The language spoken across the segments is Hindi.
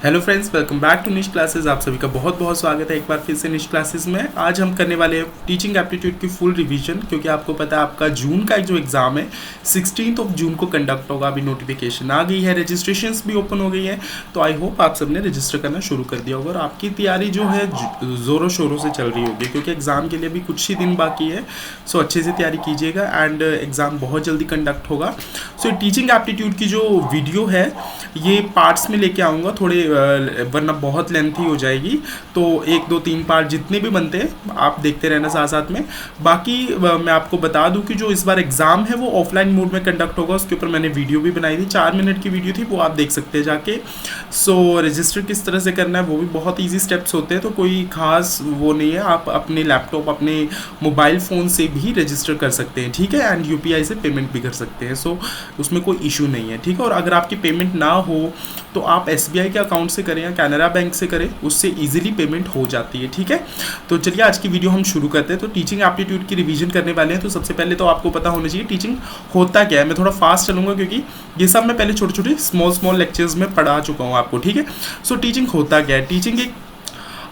Hello friends, welcome back to Nish classes. आप सभी का बहुत बहुत स्वागत है एक बार फिर से निश क्लासेस में। आज हम करने वाले हैं टीचिंग एप्टीट्यूड की फुल रिवीजन, क्योंकि आपको पता है आपका जून का जो एग्ज़ाम है 16 जून को कंडक्ट होगा। अभी नोटिफिकेशन आ गई है, रजिस्ट्रेशंस भी ओपन हो गई है, तो आई होप आप सबने रजिस्टर करना शुरू कर दिया होगा और आपकी तैयारी जो है ज़ोरों शोरों से चल रही होगी, क्योंकि एग्ज़ाम के लिए भी कुछ ही दिन बाकी है। सो अच्छे से तैयारी कीजिएगा एंड एग्ज़ाम बहुत जल्दी कंडक्ट होगा। सो टीचिंग एप्टीट्यूड की जो वीडियो है ये पार्ट्स में लेके आऊँगा, थोड़े वरना बहुत लेंथी हो जाएगी। तो 1 2 3 पार्ट जितने भी बनते हैं आप देखते रहना साथ साथ में। बाकी मैं आपको बता दूं कि जो इस बार एग्ज़ाम है वो ऑफलाइन मोड में कंडक्ट होगा। उसके ऊपर मैंने वीडियो भी बनाई थी, 4 मिनट की वीडियो थी, वो आप देख सकते हैं जाके। सो रजिस्टर किस तरह से करना है वो भी बहुत ईजी स्टेप्स होते हैं, तो कोई खास वो नहीं है। आप अपने लैपटॉप, अपने मोबाइल फ़ोन से भी रजिस्टर कर सकते हैं, ठीक है। एंड यूपीआई से पेमेंट भी कर सकते हैं, सो उसमें कोई इशू नहीं है, ठीक है। और अगर आपकी पेमेंट ना हो तो आप एसबीआई के अकाउंट से करें या कैनरा बैंक से करें, उससे इजीली पेमेंट हो जाती है, ठीक है। तो चलिए आज की वीडियो हम शुरू करते हैं। तो टीचिंग एप्टीट्यूड की रिवीजन करने वाले हैं। तो सबसे पहले तो आपको पता होना चाहिए टीचिंग होता क्या है। मैं थोड़ा फास्ट चलूंगा क्योंकि ये सब मैं पहले छोटे छोटे स्मॉल लेक्चर्स में पढ़ा चुका हूँ आपको, ठीक है। सो टीचिंग होता क्या है। टीचिंग एक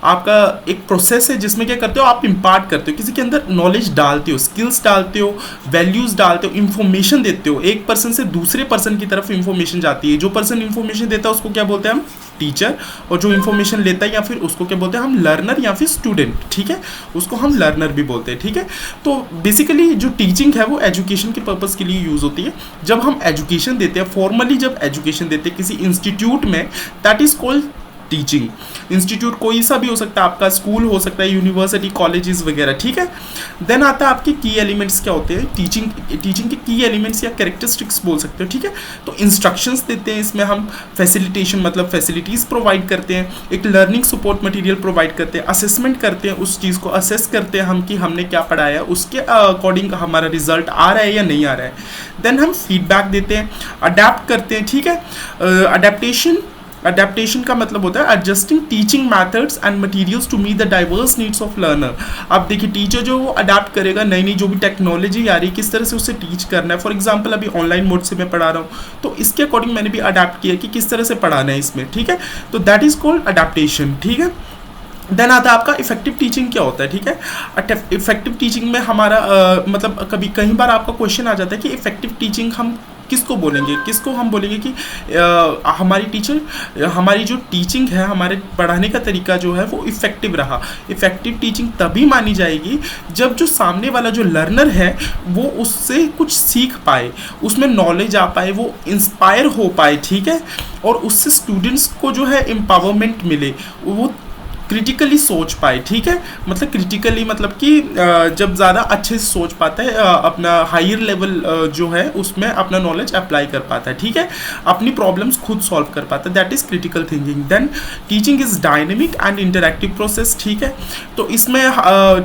आपका एक प्रोसेस है जिसमें क्या करते हो, आप इम्पार्ट करते हो, किसी के अंदर नॉलेज डालते हो, स्किल्स डालते हो, वैल्यूज़ डालते हो, इन्फॉर्मेशन देते हो। एक पर्सन से दूसरे पर्सन की तरफ इन्फॉर्मेशन जाती है। जो पर्सन इन्फॉर्मेशन देता है उसको क्या बोलते हैं हम, टीचर। और जो इन्फॉर्मेशन लेता है या फिर उसको क्या बोलते हैं हम, लर्नर या फिर स्टूडेंट, ठीक है। उसको हम लर्नर भी बोलते हैं, ठीक है। तो बेसिकली जो टीचिंग है वो एजुकेशन के पर्पज़ के लिए यूज़ होती है। जब हम एजुकेशन देते हैं, फॉर्मली जब एजुकेशन देते हैं किसी इंस्टीट्यूट में, that is called teaching. Institute कोई सा भी हो सकता है, आपका स्कूल हो सकता है, यूनिवर्सिटी, कॉलेजेस वगैरह, ठीक है। देन आता है आपके की एलिमेंट्स क्या होते हैं। टीचिंग के की एलिमेंट्स या कैरेक्टरिस्टिक्स बोल सकते हो, ठीक है। तो इंस्ट्रक्शंस देते हैं, इसमें हम फैसिलिटेशन मतलब फैसिलिटीज़ प्रोवाइड करते हैं, एक लर्निंग सपोर्ट मटेरियल प्रोवाइड करते हैं, असेसमेंट करते हैं, उस चीज़ को असेस करते हैं हम कि हमने क्या पढ़ाया, उसके अकॉर्डिंग हमारा रिजल्ट आ रहा है या नहीं आ रहा है। देन हम फीडबैक देते हैं, अडेप्ट करते हैं, ठीक है। अडेप्टेशन का मतलब होता है adjusting teaching methods and materials to meet the diverse needs of learner. अब देखिए टीचर जो वो अडेप्ट करेगा नई नई जो भी टेक्नोलॉजी आ रही है, किस तरह से उसे टीच करना है। फॉर एग्जांपल अभी ऑनलाइन मोड से मैं पढ़ा रहा हूँ, तो इसके अकॉर्डिंग मैंने भी अडेप्ट किया कि किस तरह से पढ़ाना है इसमें, ठीक है। तो दैट इज कॉल्ड अडेप्टेशन, ठीक है। देन आता है आपका इफेक्टिव टीचिंग क्या होता है, ठीक है। इफेक्टिव टीचिंग में हमारा मतलब कई बार आपका क्वेश्चन आ जाता है कि इफेक्टिव टीचिंग हम किसको बोलेंगे, किसको हम बोलेंगे कि हमारी जो टीचिंग है, हमारे पढ़ाने का तरीका जो है वो इफेक्टिव रहा। इफेक्टिव टीचिंग तभी मानी जाएगी जब जो सामने वाला जो लर्नर है वो उससे कुछ सीख पाए, उसमें नॉलेज आ पाए, वो इंस्पायर हो पाए, ठीक है। और उससे स्टूडेंट्स को जो है एम्पावरमेंट मिले, वो क्रिटिकली सोच पाए, ठीक है। मतलब क्रिटिकली मतलब कि जब ज़्यादा अच्छे से सोच पाता है, अपना हायर लेवल जो है उसमें अपना नॉलेज अप्लाई कर पाता है, ठीक है। अपनी प्रॉब्लम्स खुद सॉल्व कर पाता है, that is critical thinking. Then teaching is dynamic and interactive process, ठीक है। तो इसमें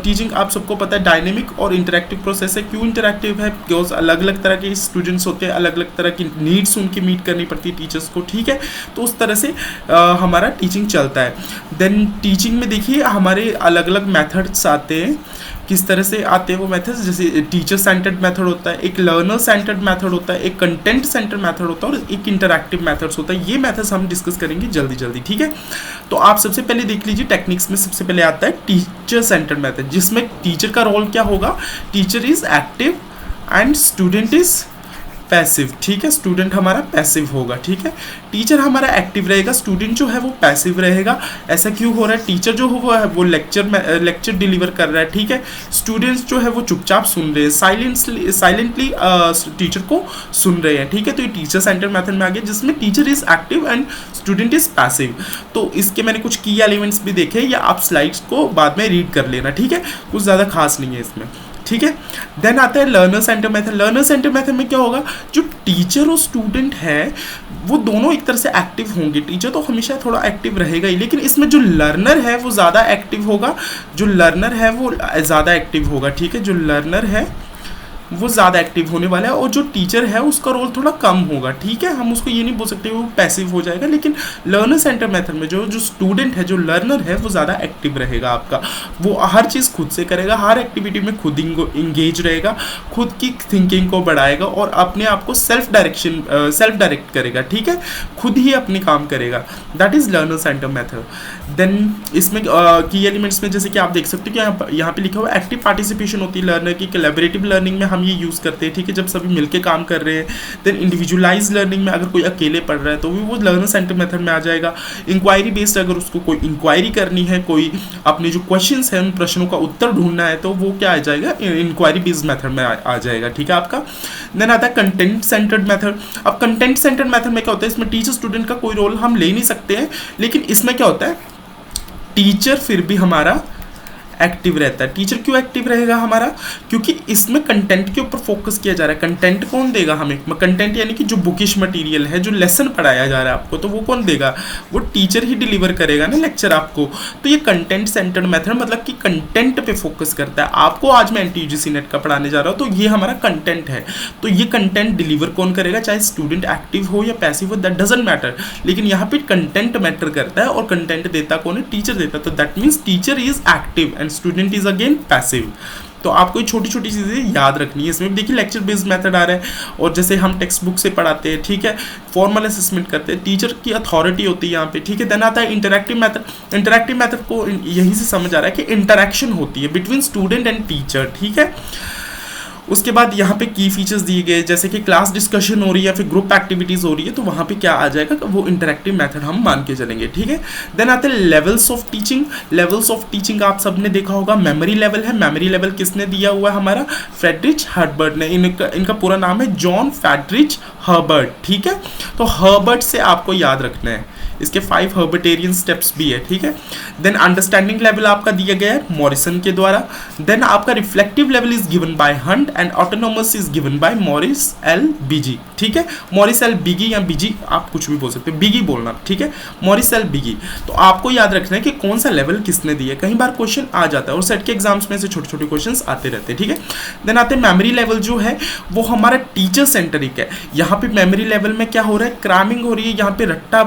टीचिंग आप सबको पता है डायनेमिक और इंटरैक्टिव प्रोसेस है। क्यों इंटरैक्टिव है, बिकॉज अलग अलग तरह के स्टूडेंट्स होते हैं, अलग अलग तरह की नीड्स उनकी मीट करनी पड़ती है टीचर्स को, ठीक है। तो उस तरह से हमारा टीचिंग चलता है। देन टीचिंग में देखिए हमारे अलग अलग मेथड्स आते हैं। किस तरह से आते हैं वो मेथड्स, जैसे टीचर सेंटर्ड मेथड होता है, एक लर्नर सेंटर्ड मेथड होता है, एक कंटेंट सेंटर्ड मेथड होता है और एक इंटरैक्टिव मेथड्स होता है। ये मेथड्स हम डिस्कस करेंगे जल्दी, ठीक है। तो आप सबसे पहले देख लीजिए, टेक्निक्स में सबसे पहले आता है टीचर सेंटर्ड मेथड, जिसमें टीचर का रोल क्या होगा, teacher is active and student is passive, ठीक है। स्टूडेंट हमारा पैसिव होगा, ठीक है। टीचर हमारा एक्टिव रहेगा, स्टूडेंट जो है वो पैसिव रहेगा। ऐसा क्यों हो रहा है, टीचर जो हो वो लेक्चर डिलीवर कर रहा है, ठीक है। स्टूडेंट्स जो है वो चुपचाप सुन रहे हैं, साइलेंटली टीचर को सुन रहे हैं, ठीक है। तो ये टीचर सेंटर मेथड में आ गया, जिसमें teacher is active and student is passive. तो इसके मैंने कुछ की एलिमेंट्स भी देखे, या आप स्लाइड्स को बाद में रीड कर लेना, ठीक है। कुछ ज़्यादा खास नहीं है इसमें, ठीक है। देन आता है learner centre method. Learner centre method में क्या होगा, जो टीचर और स्टूडेंट है वो दोनों एक तरह से एक्टिव होंगे। टीचर तो हमेशा थोड़ा एक्टिव रहेगा ही, लेकिन इसमें जो लर्नर है वो ज़्यादा एक्टिव होगा, जो लर्नर है वो ज़्यादा एक्टिव होगा, ठीक है। जो लर्नर है वो ज़्यादा एक्टिव होने वाला है, और जो टीचर है उसका रोल थोड़ा कम होगा, ठीक है। हम उसको ये नहीं बोल सकते वो पैसिव हो जाएगा, लेकिन लर्नर सेंटर मेथड में जो जो स्टूडेंट है, जो लर्नर है, वो ज़्यादा एक्टिव रहेगा आपका। वो हर चीज़ खुद से करेगा, हर एक्टिविटी में खुद इंगेज रहेगा, खुद की थिंकिंग को बढ़ाएगा और अपने आप को सेल्फ डायरेक्ट करेगा, ठीक है, खुद ही अपने काम करेगा। That is learner centre method. Then इसमें की एलिमेंट्स में जैसे कि आप देख सकते हो कि यहाँ पे लिखा हुआ एक्टिव पार्टिसिपेशन होती है लर्नर की। कोलैबोरेटिव लर्निंग में हम ये यूज़ करते हैं, ठीक है, जब सभी मिलके काम कर रहे हैं। देन इंडिविजुअलाइज लर्निंग में अगर कोई अकेले पढ़ रहा है तो वो लर्नर सेंटर मेथड में आ जाएगा। इंक्वायरी बेस्ड अगर उसको कोई इंक्वायरी करनी है, कोई अपने जो क्वेश्चंस हैं उन प्रश्नों का उत्तर ढूंढना है, तो वो क्या आ जाएगा, इंक्वायरी बेस्ड मेथड में आ जाएगा, ठीक है आपका। देन आता है कंटेंट सेंटर्ड मेथड। अब कंटेंट सेंटर्ड मेथड में क्या होता है, इसमें टीचर स्टूडेंट का कोई रोल हम ले नहीं सकते हैं, लेकिन इसमें क्या होता है, टीचर फिर भी हमारा एक्टिव रहता है। टीचर क्यों एक्टिव रहेगा हमारा, क्योंकि इसमें कंटेंट के ऊपर फोकस किया जा रहा है। कंटेंट कौन देगा हमें, कंटेंट यानी कि जो बुकिश मटेरियल है, जो लेसन पढ़ाया जा रहा है आपको, तो वो कौन देगा, वो टीचर ही डिलीवर करेगा ना लेक्चर आपको। तो ये कंटेंट सेंटर्ड मेथड मतलब कि कंटेंट पे फोकस करता है। आपको आज मैं NTUGC नेट का पढ़ाने जा रहा हूँ, तो ये हमारा कंटेंट है, तो ये कंटेंट डिलीवर कौन करेगा, चाहे स्टूडेंट एक्टिव हो या पैसिव हो, दैट डजंट मैटर, लेकिन यहाँ पे कंटेंट मैटर करता है, और कंटेंट देता कौन है, टीचर देता है। तो that means teacher is active and student is again passive. तो आपको ये छोटी छोटी चीज़ें याद रखनी है। इसमें देखिए लेक्चर बेस्ड मेथड आ रहा है, और जैसे हम टेक्स्ट बुक से पढ़ाते हैं, ठीक है, फॉर्मल असेसमेंट करते हैं, टीचर की अथॉरिटी होती है यहाँ पे, ठीक है। देन आता है इंटरैक्टिव मेथड। इंटरैक्टिव मेथड को यहीं से समझ आ रहा है कि इंटरैक्शन होती है बिटवीन स्टूडेंट एंड टीचर, ठीक है। उसके बाद यहाँ पे की फीचर्स दिए गए, जैसे कि क्लास डिस्कशन हो रही है या फिर ग्रुप एक्टिविटीज़ हो रही है, तो वहाँ पे क्या आ जाएगा, वो इंटरैक्टिव मेथड हम मान के चलेंगे, ठीक है। देन आते हैं levels of teaching. Levels of teaching आप सबने देखा होगा, मेमोरी लेवल है। मेमोरी लेवल किसने दिया हुआ है, हमारा फ्रेडरिच हर्बर्ट ने। इनका पूरा नाम है जॉन फ्रेडरिच हर्बर्ट, ठीक है। तो हर्बर्ट से आपको याद रखना है, इसके 5 हर्बर्टेरियन स्टेप्स भी है, ठीक है। देन अंडरस्टैंडिंग लेवल आपका दिया गया है मॉरिसन के द्वारा। देन आपका reflective level is given by Hunt and autonomous is given by Morris L Bigge, ठीक है। मॉरिस एल बिगी या बिजी आप कुछ भी बोल सकते हो, बिगी बोलना, ठीक है, मॉरिस एल बिगी। तो आपको याद रखना है कि कौन सा लेवल किसने दिया है, कई बार क्वेश्चन आ जाता है, और सेट के एग्जाम्स में से छोटे छोटे क्वेश्चन आते रहते हैं, ठीक है। देन आते हैं मेमोरी लेवल जो है वो हमारा टीचर सेंटरिक है। यहाँ पे मेमोरी लेवल में क्या हो रहा है, क्रैमिंग हो रही है, यहाँ पे रट्टा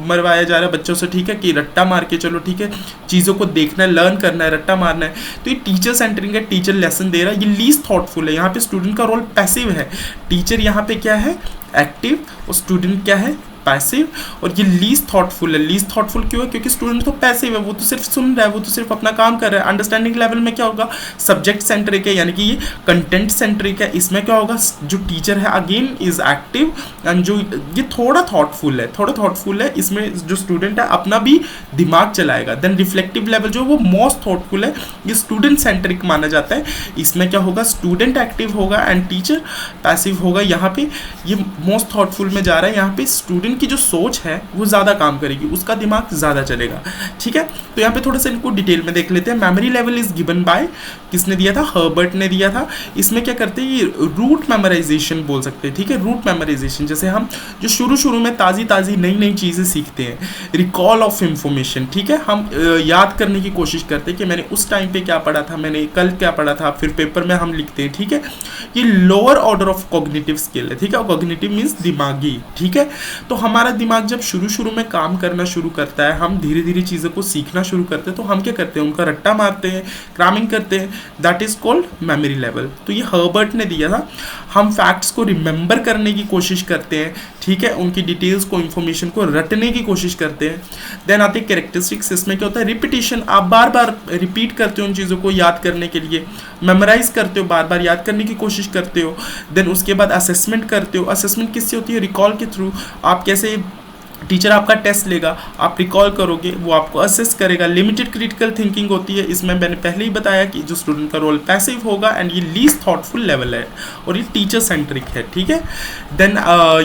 मरवाया जा रहा है बच्चों से, ठीक है, कि रट्टा मार के चलो, ठीक है, चीज़ों को देखना है, लर्न करना है, रट्टा मारना है। तो ये टीचर सेंटरिंग है, टीचर लेसन दे रहा है, ये लीस्ट थॉटफुल है। यहाँ पे स्टूडेंट का रोल पैसिव है, टीचर यहाँ पे क्या है, एक्टिव, और स्टूडेंट क्या है, पैसिव। और ये लीस्ट थॉटफुल है। लीस्ट थॉटफुल क्यों है, क्योंकि स्टूडेंट तो पैसिव है, वो तो सिर्फ सुन रहा है, वो तो सिर्फ अपना काम कर रहा है। अंडरस्टैंडिंग लेवल में क्या होगा, सब्जेक्ट सेंट्रिक है, यानी कि ये कंटेंट सेंट्रिक है। इसमें क्या होगा, जो टीचर है अगेन इज एक्टिव, एंड जो ये थोड़ा थॉटफुल है, थोड़ा थॉटफुल है, इसमें जो स्टूडेंट है अपना भी दिमाग चलाएगा। देन रिफ्लेक्टिव लेवल जो वो मोस्ट थॉटफुल है, ये स्टूडेंट सेंट्रिक माना जाता है। इसमें क्या होगा, स्टूडेंट एक्टिव होगा एंड टीचर पैसिव होगा। यहाँ पे ये मोस्ट थॉटफुल में जा रहा है, यहाँ पे स्टूडेंट की जो सोच है वो ज़्यादा काम करेगी, उसका दिमाग ज़्यादा चलेगा, ठीक है। तो यहाँ पे थोड़ा सा इनको डिटेल में देख लेते हैं। Memory level is given bye, किसने दिया था, हर्बर्ट ने दिया था। इसमें क्या करते हैं, ये रूट मेमोराइजेशन बोल सकते हैं, ठीक है, रूट मेमोराइजेशन। जैसे हम जो शुरू में ताज़ी नई नई चीज़ें सीखते हैं, रिकॉल ऑफ इंफॉर्मेशन, ठीक है, हम याद करने की कोशिश करते हैं कि मैंने उस टाइम पे क्या पढ़ा था, मैंने कल क्या पढ़ा था, फिर पेपर में हम लिखते हैं, ठीक है। ये lower order of cognitive skill है, ठीक है, कॉग्निटिव मीन्स दिमागी, ठीक है। तो हमारा दिमाग जब शुरू में काम करना शुरू करता है, हम धीरे धीरे चीज़ों को सीखना शुरू करते हैं, तो हम क्या करते हैं, उनका रट्टा मारते हैं, क्रैमिंग करते हैं, that is called memory level. तो ये हर्बर्ट ने दिया था। हम फैक्ट्स को रिमेंबर करने की कोशिश करते हैं, ठीक है, उनकी डिटेल्स को, इंफॉर्मेशन को रटने की कोशिश करते हैं। देन आती है कैरेक्टरिस्टिक्स। इसमें क्या होता है, रिपीटिशन, आप बार बार रिपीट करते हो उन चीज़ों को याद करने के लिए, मेमोराइज करते हो, बार बार याद करने की कोशिश करते हो। देन उसके बाद असेसमेंट करते हो। असेसमेंट किससे होती है, रिकॉल के थ्रू। आप कैसे, टीचर आपका टेस्ट लेगा, आप रिकॉल करोगे, वो आपको असेस करेगा। लिमिटेड क्रिटिकल थिंकिंग होती है, इसमें मैंने पहले ही बताया कि जो स्टूडेंट का रोल पैसिव होगा, एंड ये लीस्ट थॉटफुल लेवल है, और ये टीचर सेंट्रिक है, ठीक है। देन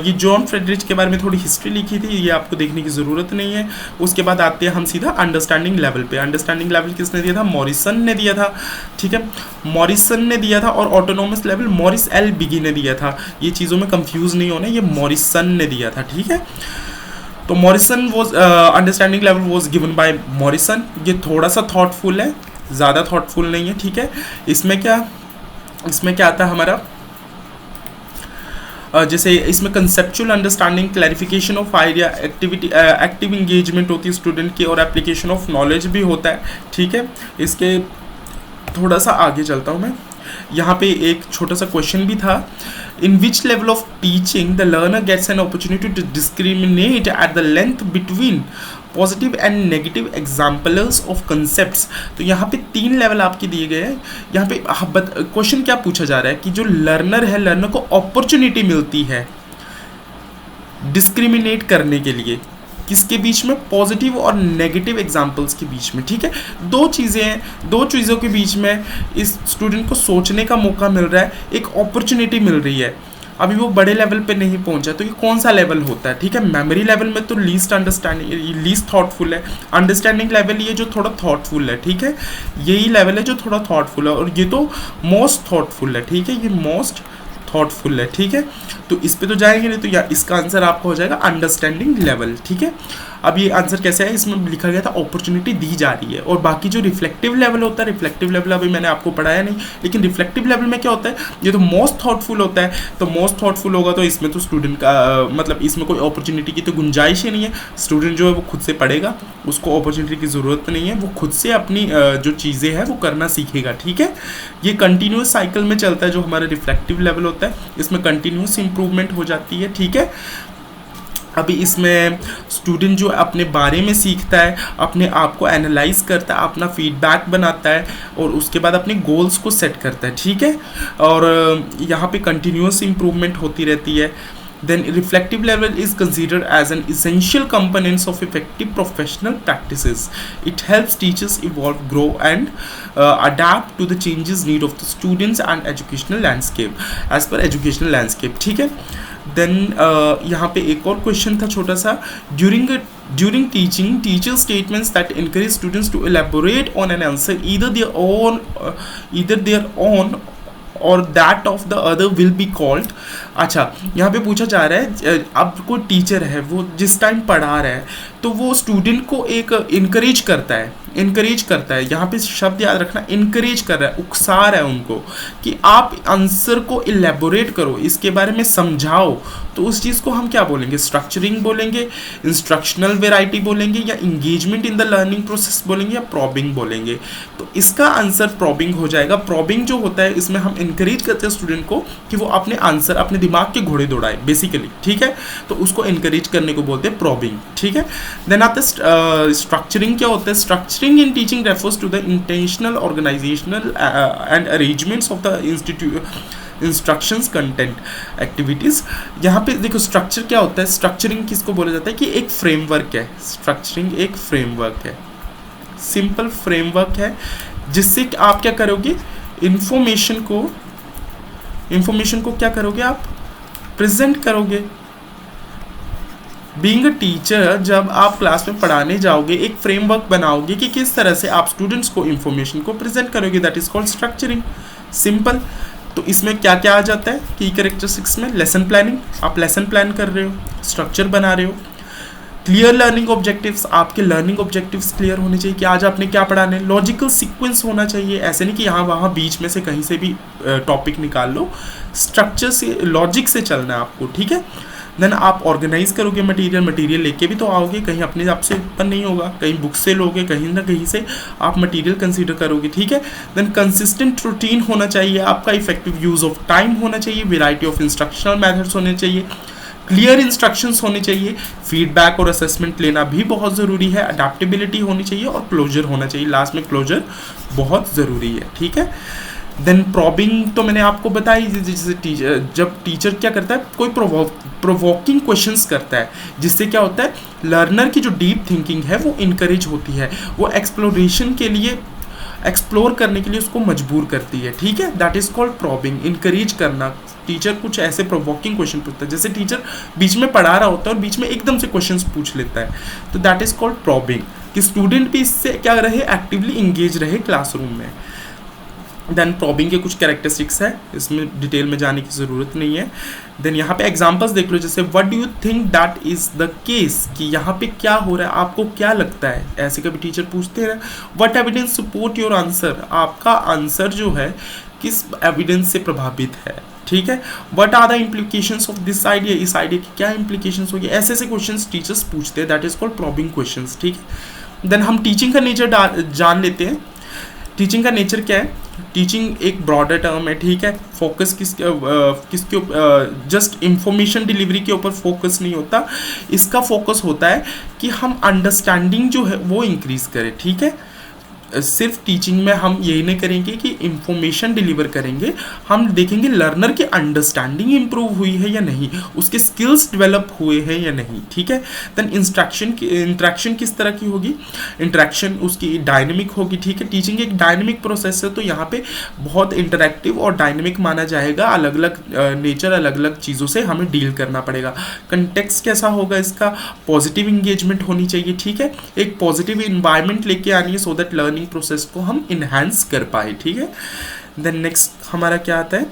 ये जॉन फ्रेडरिच के बारे में थोड़ी हिस्ट्री लिखी थी, ये आपको देखने की ज़रूरत नहीं है। उसके बाद आते हैं हम सीधा अंडरस्टैंडिंग लेवल पे। अंडरस्टैंडिंग लेवल किसने दिया था, मॉरिसन ने दिया था, ठीक है, मॉरिसन ने दिया था। और ऑटोनोमस लेवल मॉरिस एल बिगी ने दिया था। ये चीज़ों में कंफ्यूज नहीं होना, ये मॉरिसन ने दिया था, ठीक है। तो Morrison was understanding level was given by Morrison. ये थोड़ा सा थॉटफुल है, ज़्यादा थॉटफुल नहीं है, ठीक है। इसमें क्या आता है हमारा, जैसे इसमें conceptual understanding, clarification of idea, activity, active engagement होती है स्टूडेंट की, और एप्लीकेशन ऑफ नॉलेज भी होता है, ठीक है। इसके थोड़ा सा आगे चलता हूँ मैं। यहाँ पे एक छोटा सा क्वेश्चन भी था, in which level of teaching the learner gets an opportunity to discriminate at the length between positive and negative examples of concepts. तो यहाँ पे 3 लेवल आपके दिए गए हैं। यहाँ पे क्वेश्चन क्या पूछा जा रहा है कि जो लर्नर है, लर्नर को अपॉर्चुनिटी मिलती है डिस्क्रिमिनेट करने के लिए, किसके बीच में, पॉजिटिव और नेगेटिव एग्जाम्पल्स के बीच में, ठीक है। दो चीज़ों के बीच में इस स्टूडेंट को सोचने का मौका मिल रहा है, एक अपॉर्चुनिटी मिल रही है। अभी वो बड़े लेवल पे नहीं पहुंचा, तो ये कौन सा लेवल होता है, ठीक है। मेमोरी लेवल में तो लीस्ट अंडरस्टैंडिंग, लीस्ट थॉटफुल है। अंडरस्टैंडिंग लेवल ये जो थोड़ा थॉटफुल है, ठीक है। यही लेवल है जो थोड़ा थॉटफुल है, और ये तो मोस्ट थॉटफुल है, ठीक है। ये मोस्ट थॉटफुल है, ठीक है। तो इस पे तो जाएंगे नहीं, तो या इसका आंसर आपका हो जाएगा अंडरस्टैंडिंग लेवल, ठीक है। अब ये आंसर कैसे है, इसमें लिखा गया था अपॉर्चुनिटी दी जा रही है। और बाकी जो रिफ्लेक्टिव लेवल होता है, रिफ्लेक्टिव लेवल अभी मैंने आपको पढ़ाया नहीं, लेकिन रिफ्लेक्टिव लेवल में क्या होता है, ये तो मोस्ट थॉटफुल होता है। तो मोस्ट थॉटफुल होगा तो इसमें तो स्टूडेंट का मतलब इसमें कोई अपॉर्चुनिटी की तो गुंजाइश ही नहीं है। स्टूडेंट जो है वो खुद से पढ़ेगा, उसको अपॉर्चुनिटी की ज़रूरत नहीं है, वो खुद से अपनी जो चीज़ें हैं वो करना सीखेगा, ठीक है। ये कंटिन्यूस साइकिल में चलता है। जो हमारा रिफ्लेक्टिव लेवल होता है इसमें कंटिन्यूस इंप्रूवमेंट हो जाती है, ठीक है। अभी इसमें स्टूडेंट जो अपने बारे में सीखता है, अपने आप को एनालाइज करता है, अपना फीडबैक बनाता है, और उसके बाद अपने गोल्स को सेट करता है, ठीक है। और यहाँ पे कंटिन्यूस इंप्रूवमेंट होती रहती है। Then reflective level is considered as an essential component of effective professional practices. It helps teachers evolve, grow, and adapt to the changes need of the students and educational landscape as per educational landscape, ठीक है। Then यहाँ पे एक और क्वेश्चन था छोटा सा, during teaching, teacher statements that encourage students to elaborate on an answer either their own और that of the other will be called. अच्छा, यहाँ पे पूछा जा रहा है, अब कोई टीचर है वो जिस टाइम पढ़ा रहा है तो वो स्टूडेंट को एक इनकरेज करता है। यहाँ पे शब्द याद रखना, इनकरेज कर रहा है, उकसा रहा है उनको कि आप आंसर को इलेबोरेट करो, इसके बारे में समझाओ। तो उस चीज़ को हम क्या बोलेंगे, स्ट्रक्चरिंग बोलेंगे, इंस्ट्रक्शनल वेराइटी बोलेंगे, या engagement in the learning process बोलेंगे, या प्रॉबिंग बोलेंगे। तो इसका आंसर प्रॉबिंग हो जाएगा। प्रॉबिंग जो होता है इसमें हम इनकरेज करते हैं स्टूडेंट को कि वो अपने आंसर अपने दिमाग के घोड़े दौड़ाए बेसिकली, ठीक है। तो उसको इनकरेज करने को बोलते हैं प्रॉबिंग, ठीक है। देन आता है स्ट्रक्चरिंग। क्या होता है, structuring in teaching refers to the intentional organisational and arrangements of the instructions, content, activities. यहाँ पे देखो स्ट्रक्चर क्या होता है, स्ट्रक्चरिंग किसको बोला जाता है कि एक फ्रेमवर्क है। स्ट्रक्चरिंग एक फ्रेमवर्क है, सिंपल फ्रेमवर्क है, जिससे आप क्या करोगे, इंफॉर्मेशन को क्या करोगे, आप प्रेजेंट करोगे। बीइंग अ टीचर, जब आप क्लास में पढ़ाने जाओगे एक फ्रेमवर्क बनाओगे कि किस तरह से आप स्टूडेंट्स को इंफॉर्मेशन को प्रेजेंट करोगे, that is called structuring, simple. तो इसमें क्या क्या आ जाता है की कैरेक्टरिस्टिक्स में, लेसन प्लानिंग, आप लेसन प्लान कर रहे हो, स्ट्रक्चर बना रहे हो। क्लियर लर्निंग ऑब्जेक्टिव्स, आपके लर्निंग ऑब्जेक्टिव्स क्लियर होने चाहिए कि आज आपने क्या पढ़ाने। लॉजिकल सीक्वेंस होना चाहिए, ऐसे नहीं कि यहाँ वहाँ बीच में से कहीं से भी टॉपिक निकाल लो, स्ट्रक्चर से, लॉजिक से चलना है आपको, ठीक है। देन आप ऑर्गेनाइज करोगे मटेरियल लेके भी तो आओगे, कहीं अपने आप से उत्पन्न नहीं होगा, कहीं बुक से लोगे, कहीं ना कहीं से आप मटेरियल कंसीडर करोगे, ठीक है। देन कंसिस्टेंट रूटीन होना चाहिए आपका, इफेक्टिव यूज ऑफ टाइम होना चाहिए, वेराइटी ऑफ इंस्ट्रक्शनल मेथड्स होने चाहिए, क्लियर इंस्ट्रक्शंस होने चाहिए, फीडबैक और असेसमेंट लेना भी बहुत ज़रूरी है, अडेप्टेबिलिटी होनी चाहिए, और क्लोजर होना चाहिए, लास्ट में क्लोजर बहुत ज़रूरी है, ठीक है। देन प्रॉबिंग तो मैंने आपको बताई, जैसे जब टीचर क्या करता है, कोई प्रोवोकिंग क्वेश्चंस करता है, जिससे क्या होता है, लर्नर की जो डीप थिंकिंग है वो इनकरेज होती है, वो एक्सप्लोरेशन के लिए, एक्सप्लोर करने के लिए उसको मजबूर करती है, ठीक है। That is called probing, encourage करना। टीचर कुछ ऐसे प्रोवोकिंग क्वेश्चन पूछता है, जैसे टीचर बीच में पढ़ा रहा होता है और बीच में एकदम से क्वेश्चंस पूछ लेता है, तो दैट इज कॉल्ड प्रॉबिंग, कि स्टूडेंट भी इससे क्या रहे, एक्टिवली इंगेज रहे क्लासरूम में। देन प्रॉबिंग के कुछ कैरेक्टरिस्टिक्स है, इसमें डिटेल में जाने की ज़रूरत नहीं है। देन यहाँ पे एग्जांपल्स देख लो, जैसे what do you think that is the case, कि यहाँ पे क्या हो रहा है, आपको क्या लगता है, ऐसे कभी टीचर पूछते हैं। What evidence support your answer, आपका आंसर जो है किस एविडेंस से प्रभावित है, ठीक है। What are the implications of this idea, इस आइडिया की क्या इम्प्लीकेशंस होगी, ऐसे ऐसे क्वेश्चंस टीचर्स पूछते हैं, that is called probing questions, ठीक है। देन हम टीचिंग का नेचर जान लेते हैं। टीचिंग का नेचर क्या है, टीचिंग एक ब्रॉडर टर्म है, ठीक है। फोकस किसके जस्ट इंफॉर्मेशन डिलीवरी के ऊपर फोकस नहीं होता, इसका फोकस होता है कि हम अंडरस्टैंडिंग जो है वो इंक्रीज करें, ठीक है। सिर्फ टीचिंग में हम यही नहीं करेंगे कि इंफॉर्मेशन डिलीवर करेंगे, हम देखेंगे लर्नर की अंडरस्टैंडिंग इंप्रूव हुई है या नहीं, उसके स्किल्स डेवलप हुए हैं या नहीं, ठीक है। देन इंटरेक्शन किस तरह की होगी, इंटरेक्शन उसकी डायनेमिक होगी, ठीक है। टीचिंग एक डायनेमिक प्रोसेस है, तो यहाँ पे बहुत इंटरेक्टिव और डायनेमिक माना जाएगा, अलग अलग नेचर, अलग अलग चीज़ों से हमें डील करना पड़ेगा। कंटेक्स्ट कैसा होगा इसका, पॉजिटिव इंगेजमेंट होनी चाहिए, ठीक है। एक पॉजिटिव इन्वायरमेंट लेके आनी है सो दैट लर्निंग प्रोसेस को हम इनहैंस कर पाए, ठीक है। देन नेक्स्ट हमारा क्या आता है,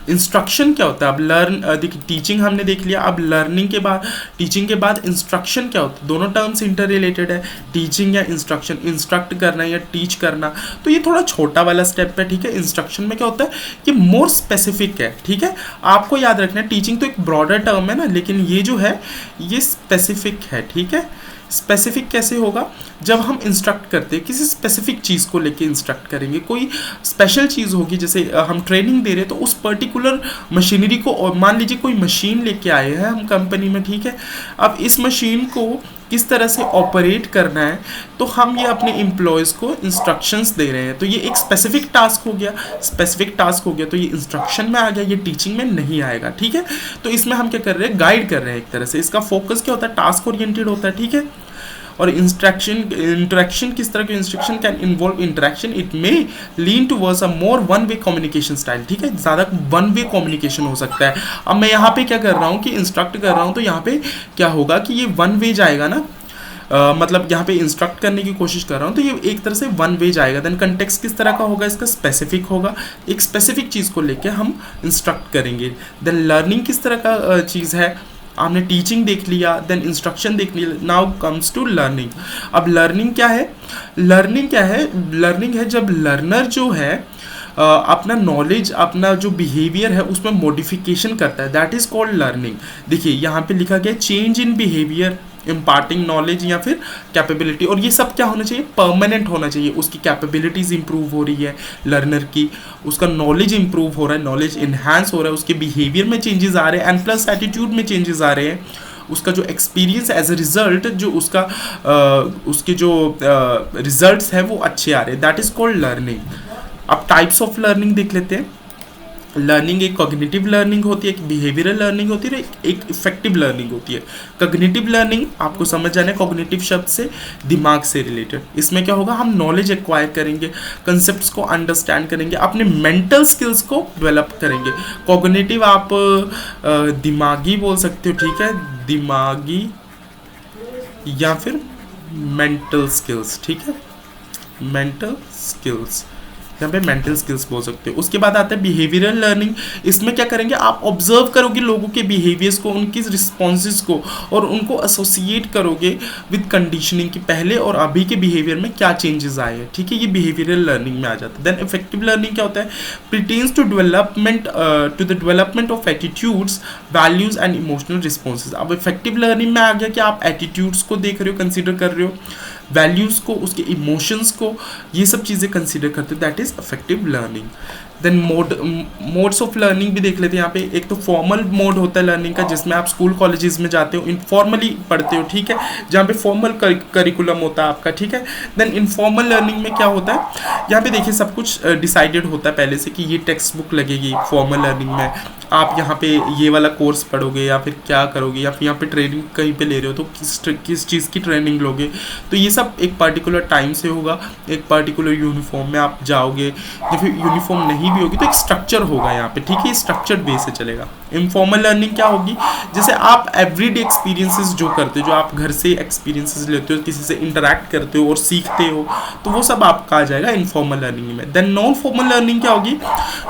इंस्ट्रक्शन क्या होता है। अब देखिए टीचिंग हमने देख लिया, अब लर्निंग के बाद, टीचिंग के बाद इंस्ट्रक्शन क्या होता है, दोनों टर्म्स इंटर रिलेटेड है, टीचिंग या इंस्ट्रक्शन, इंस्ट्रक्ट करना या टीच करना, तो ये थोड़ा छोटा वाला स्टेप है, ठीक है। इंस्ट्रक्शन में क्या होता है, ये मोर स्पेसिफिक है, ठीक है। आपको याद रखना है टीचिंग तो एक ब्रॉडर टर्म है ना, लेकिन ये जो है ये स्पेसिफिक है, ठीक है। स्पेसिफिक कैसे होगा, जब हम इंस्ट्रक्ट करते हैं किसी स्पेसिफिक चीज़ को लेके इंस्ट्रक्ट करेंगे, कोई स्पेशल चीज़ होगी, जैसे हम ट्रेनिंग दे रहे हैं तो उस पर्टिकुलर मशीनरी को, और मान लीजिए कोई मशीन लेके आए हैं हम कंपनी में, ठीक है। अब इस मशीन को किस तरह से ऑपरेट करना है, तो हम ये अपने एम्प्लॉयज़ को इंस्ट्रक्शंस दे रहे हैं, तो ये एक स्पेसिफिक टास्क हो गया, तो ये इंस्ट्रक्शन में आ गया, ये टीचिंग में नहीं आएगा, ठीक है। तो इसमें हम क्या कर रहे हैं, गाइड कर रहे हैं एक तरह से, इसका फोकस क्या होता है, टास्क ओरिएंटेड होता है, ठीक है। और इंटरेक्शन किस तरह के, instruction can involve interaction, it may lean towards a more one way communication style, ठीक है, ज़्यादा वन वे कम्युनिकेशन हो सकता है। अब मैं यहाँ पे क्या कर रहा हूँ कि इंस्ट्रक्ट कर रहा हूँ, तो यहाँ पे क्या होगा कि ये वन वे जाएगा ना, मतलब यहाँ पे इंस्ट्रक्ट करने की कोशिश कर रहा हूँ तो ये एक तरह से वन वे जाएगा। देन कंटेक्स्ट किस तरह का होगा, इसका स्पेसिफिक होगा, एक स्पेसिफिक चीज़ को लेके हम इंस्ट्रक्ट करेंगे। देन लर्निंग किस तरह का चीज़ है, आपने टीचिंग देख लिया, देन इंस्ट्रक्शन देख लिया, नाउ कम्स टू लर्निंग। अब लर्निंग क्या है, लर्निंग है जब लर्नर जो है अपना नॉलेज, अपना जो बिहेवियर है उसमें मॉडिफिकेशन करता है, दैट इज कॉल्ड लर्निंग। देखिए यहाँ पे लिखा गया change in behaviour, imparting knowledge या फिर कैपेबिलिटी, और ये सब क्या होना चाहिए, परमानेंट होना चाहिए। उसकी कैपेबिलिटीज़ इंप्रूव हो रही है लर्नर की, उसका नॉलेज इंप्रूव हो रहा है, नॉलेज इन्हांस हो रहा है, उसके बिहेवियर में चेंजेस आ रहे हैं, एंड प्लस एटीट्यूड में चेंजेस आ रहे हैं, उसका जो एक्सपीरियंस एज ए रिजल्ट, जो उसका उसके जो रिजल्ट्स हैं वो अच्छे आ रहे हैं, दैट इज कॉल्ड लर्निंग। अब टाइप्स ऑफ लर्निंग देख लेते हैं। लर्निंग एक कॉग्निटिव लर्निंग होती है, एक बिहेवियरल लर्निंग होती है, एक इफेक्टिव लर्निंग होती है। कॉग्निटिव लर्निंग आपको समझ जाना है, कॉग्निटिव शब्द से दिमाग से रिलेटेड। इसमें क्या होगा, हम नॉलेज एक्वायर करेंगे, कंसेप्ट्स को अंडरस्टैंड करेंगे, अपने मेंटल स्किल्स को डेवलप करेंगे। कॉग्निटिव आप दिमागी बोल सकते हो, ठीक है, दिमागी या फिर मेंटल स्किल्स, ठीक है, मेंटल स्किल्स, यहाँ पे मेंटल स्किल्स बोल सकते हो। उसके बाद आता है बिहेवियरल लर्निंग। इसमें क्या करेंगे, आप ऑब्जर्व करोगे लोगों के बिहेवियर्स को, उनकी रिस्पॉन्सेज को, और उनको एसोसिएट करोगे विद कंडीशनिंग की पहले और अभी के बिहेवियर में क्या चेंजेस आए हैं, ठीक है, ये बिहेवियरल लर्निंग में आ जाता है। देन इफेक्टिव लर्निंग क्या होता है, pertains to the development of attitudes, values and emotional responses. अब इफेक्टिव लर्निंग में आ गया कि आप एटीट्यूड्स को देख रहे हो, कंसिडर कर रहे हो, वैल्यूज़ को, उसके इमोशंस को, ये सब चीज़ें कंसीडर करते हो, that is effective learning. Then modes of learning भी देख लेते हैं यहाँ पे। एक तो फॉर्मल मोड होता है लर्निंग का, जिसमें आप स्कूल कॉलेजेस में जाते हो, इनफॉर्मली पढ़ते हो, ठीक है, जहाँ पे फॉर्मल करिकुलम होता है आपका, ठीक है। देन इनफॉर्मल लर्निंग में क्या होता है, यहाँ पे देखिए सब कुछ डिसाइडेड होता है पहले से कि ये टेक्स्ट बुक लगेगी फॉर्मल लर्निंग में, आप यहाँ पे ये वाला कोर्स पढ़ोगे या फिर क्या करोगे, या फिर यहाँ पे ट्रेनिंग कहीं पे ले रहे हो तो किस चीज़ की ट्रेनिंग लोगे, तो ये सब एक पर्टिकुलर टाइम से होगा, एक पर्टिकुलर यूनिफॉर्म में आप जाओगे, या फिर यूनिफॉर्म नहीं भी होगी तो एक स्ट्रक्चर होगा यहाँ पे, ठीक है, स्ट्रक्चर्ड बेस से चलेगा। इनफॉर्मल लर्निंग क्या होगी, जैसे आप एवरीडे एक्सपीरियंसेस जो करते हो, जो आप घर से एक्सपीरियंसेस लेते हो, किसी से इंटरेक्ट करते हो और सीखते हो, तो वो सब आपका आ जाएगा इनफॉर्मल लर्निंग में। देन नॉन फॉर्मल लर्निंग क्या होगी,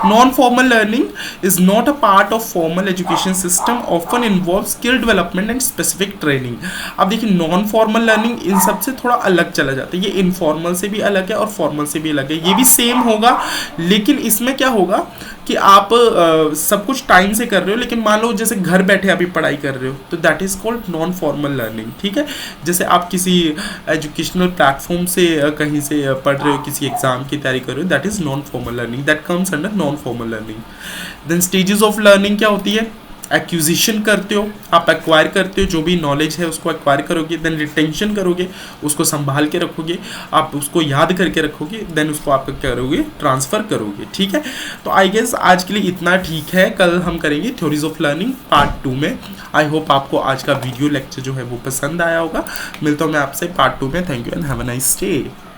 non formal learning is not a part of formal education system, often involve skill development and specific training. अब देखिए नॉन फॉर्मल लर्निंग इन सब से थोड़ा अलग चला जाता है, ये इनफॉर्मल से भी अलग है और फॉर्मल से भी अलग है, ये भी सेम होगा, लेकिन इसमें क्या होगा, कि आप सब कुछ टाइम से कर रहे हो, लेकिन मान लो जैसे घर बैठे अभी पढ़ाई कर रहे हो, तो that is called non formal learning. ठीक है, जैसे आप किसी एजुकेशनल प्लेटफॉर्म से कहीं से पढ़ रहे हो, किसी एग्जाम की तैयारी कर रहे हो, that is non formal learning, that comes under non formal learning. Then stages of learning क्या होती है? एक्विजिशन करते हो, आप एक्वायर करते हो, जो भी नॉलेज है उसको एक्वायर करोगे, देन रिटेंशन करोगे, उसको संभाल के रखोगे, आप उसको याद करके रखोगे, देन उसको आप क्या करोगे? ट्रांसफ़र करोगे। ठीक है, तो आई गेस आज के लिए इतना ठीक है। कल हम करेंगे थ्योरीज ऑफ लर्निंग पार्ट 2 में। आई होप आपको आज का वीडियो लेक्चर जो है वो पसंद आया होगा। मिलता हूँ मैं आपसे पार्ट 2 में। Thank you and have a nice day.